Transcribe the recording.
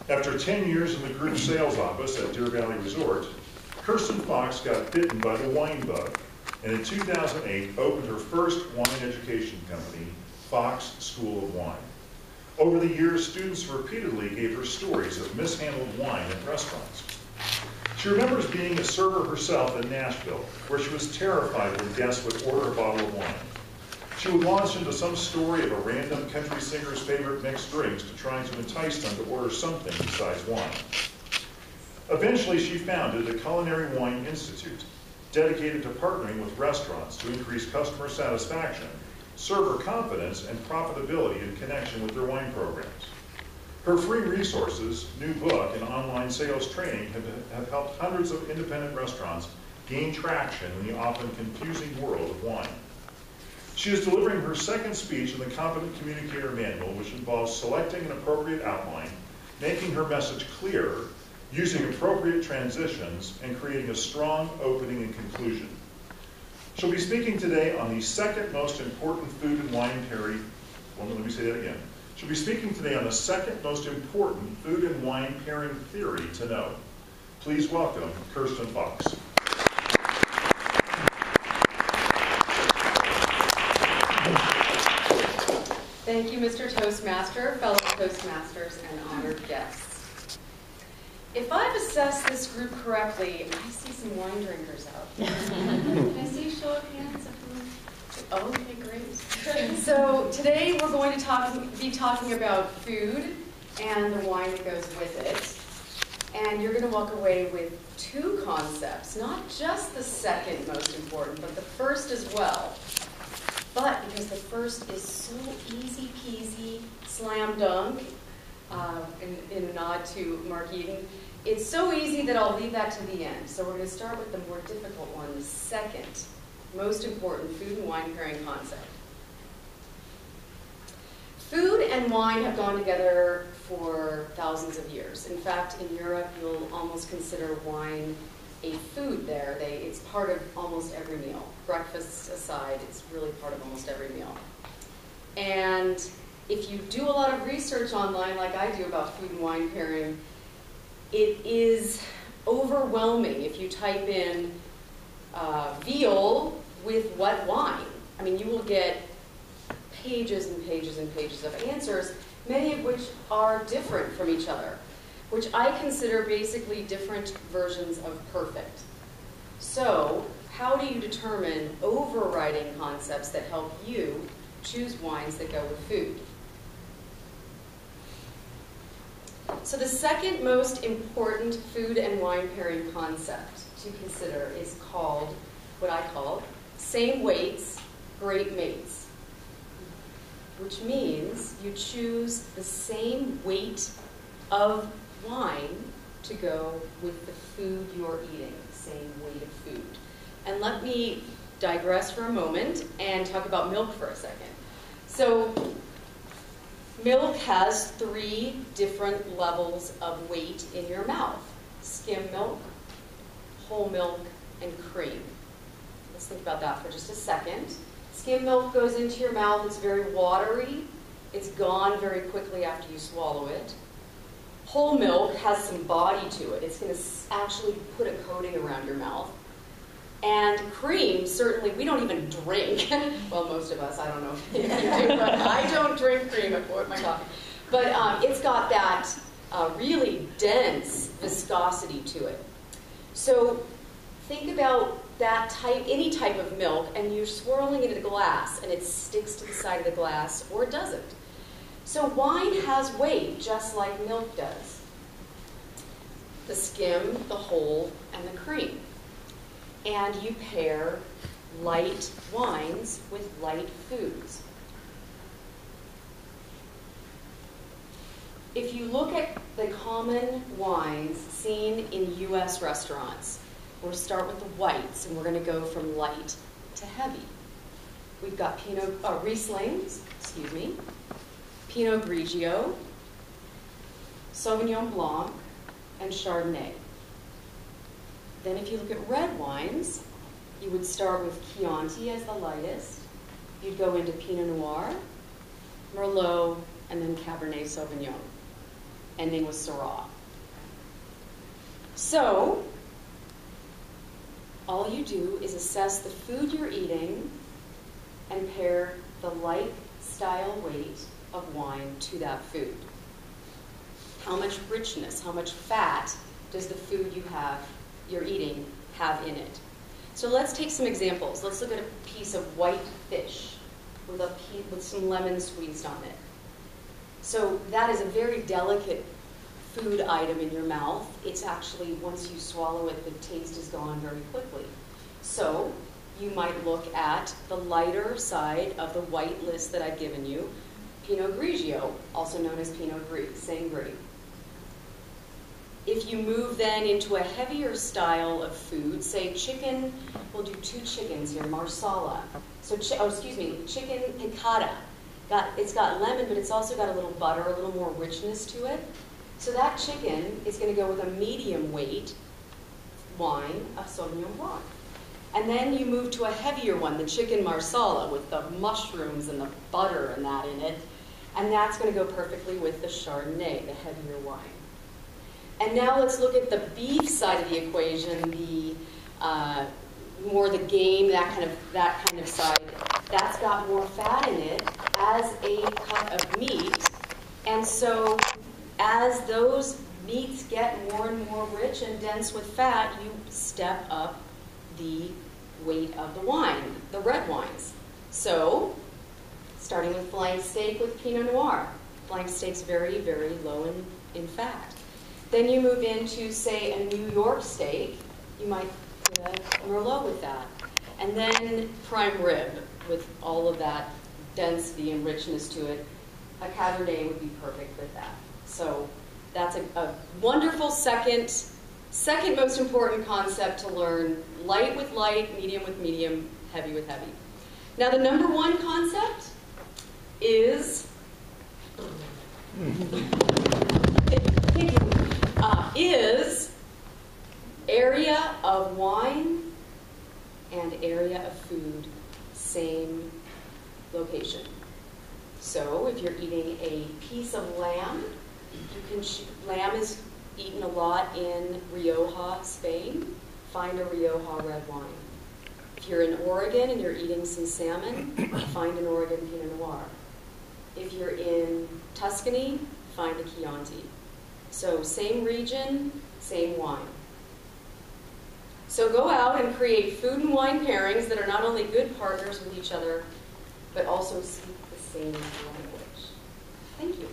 After 10 years in the group sales office at Deer Valley Resort, Kirsten Fox got bitten by the wine bug, and in 2008 opened her first wine education company, Fox School of Wine. Over the years, students repeatedly gave her stories of mishandled wine at restaurants. She remembers being a server herself in Nashville, where she was terrified when guests would order a bottle of wine. She would launch into some story of a random country singer's favorite mixed drinks to try to entice them to order something besides wine. Eventually, she founded the Culinary Wine Institute, dedicated to partnering with restaurants to increase customer satisfaction, server confidence, and profitability in connection with their wine programs. Her free resources, new book, and online sales training have helped hundreds of independent restaurants gain traction in the often confusing world of wine. She is delivering her second speech in the Competent Communicator Manual, which involves selecting an appropriate outline, making her message clear, using appropriate transitions, and creating a strong opening and conclusion. She'll be speaking today on the second most important food and wine pairing. Well, let me say that again. She'll be speaking today on the second most important food and wine pairing theory to know. Please welcome Kirsten Fox. Thank you, Mr. Toastmaster, fellow Toastmasters, and honored guests. If I've assessed this group correctly, I see some wine drinkers out there. Can I see a show of hands? Oh, okay, great. So today we're going to be talking about food and the wine that goes with it. And you're going to walk away with two concepts, not just the second most important, but the first as well. But because the first is so easy peasy, slam dunk, in a nod to Mark Eden, it's so easy that I'll leave that to the end. So we're going to start with the more difficult one, the second most important food and wine pairing concept. Food and wine have gone together for thousands of years. In fact, in Europe, you'll almost consider wine a food there. It's part of almost every meal. Breakfast aside, it's really part of almost every meal. And if you do a lot of research online, like I do about food and wine pairing, it is overwhelming if you type in veal with what wine. I mean, you will get pages and pages and pages of answers, many of which are different from each other, which I consider basically different versions of perfect. So, how do you determine overriding concepts that help you choose wines that go with food? So the second most important food and wine pairing concept to consider is called, what I call, same weights, great mates, which means you choose the same weight of wine to go with the food you're eating, same weight of food. And let me digress for a moment and talk about milk for a second. So milk has three different levels of weight in your mouth: skim milk, whole milk, and cream. Let's think about that for just a second. Skim milk goes into your mouth, it's very watery, it's gone very quickly after you swallow it. Whole milk has some body to it. It's going to actually put a coating around your mouth. And cream, certainly, we don't even drink. Well, most of us, I don't know if you do, but I don't drink cream with my coffee. But it's got that really dense viscosity to it. So think about that type, any type of milk, and you're swirling it in a glass, and it sticks to the side of the glass, or it doesn't. So wine has weight, just like milk does. The skim, the whole, and the cream. And you pair light wines with light foods. If you look at the common wines seen in U.S. restaurants, we'll start with the whites, and we're going to go from light to heavy. We've got Rieslings, Pinot Grigio, Sauvignon Blanc, and Chardonnay. Then if you look at red wines, you would start with Chianti as the lightest. You'd go into Pinot Noir, Merlot, and then Cabernet Sauvignon. ending with Syrah. So, all you do is assess the food you're eating and pair the like style weight of wine to that food. How much richness, how much fat does the food you're eating have in it? So let's take some examples. Let's look at a piece of white fish with some lemon squeezed on it. So that is a very delicate food item in your mouth. It's actually, once you swallow it, the taste is gone very quickly. So you might look at the lighter side of the white list that I've given you, Pinot Grigio, also known as Pinot Gris, same grape. If you move then into a heavier style of food, say chicken, we'll do 2 chickens here, marsala. So, chicken piccata. It's got lemon, but it's also got a little butter, a little more richness to it. So that chicken is going to go with a medium weight wine of Sauvignon Blanc. And then you move to a heavier one, the chicken marsala, with the mushrooms and the butter and that in it. And that's going to go perfectly with the Chardonnay, the heavier wine. And now let's look at the beef side of the equation, the more the game, that kind of side. That's got more fat in it as a cut of meat. And so as those meats get more and more rich and dense with fat, you step up the weight of the wine, the red wines. So, starting with flank steak with Pinot Noir. Flank steak's very, very low in fat. Then you move into, say, a New York steak. You might put a Merlot with that. And then prime rib with all of that density and richness to it. A Cabernet would be perfect with that. So that's a wonderful second most important concept to learn. Light with light, medium with medium, heavy with heavy. Now the number 1 concept is area of wine and area of food, same location. So if you're eating a piece of lamb, lamb is eaten a lot in Rioja, Spain. Find a Rioja red wine. If you're in Oregon and you're eating some salmon, find an Oregon Pinot Noir. If you're in Tuscany, find a Chianti. So same region, same wine. So go out and create food and wine pairings that are not only good partners with each other, but also speak the same language. Thank you.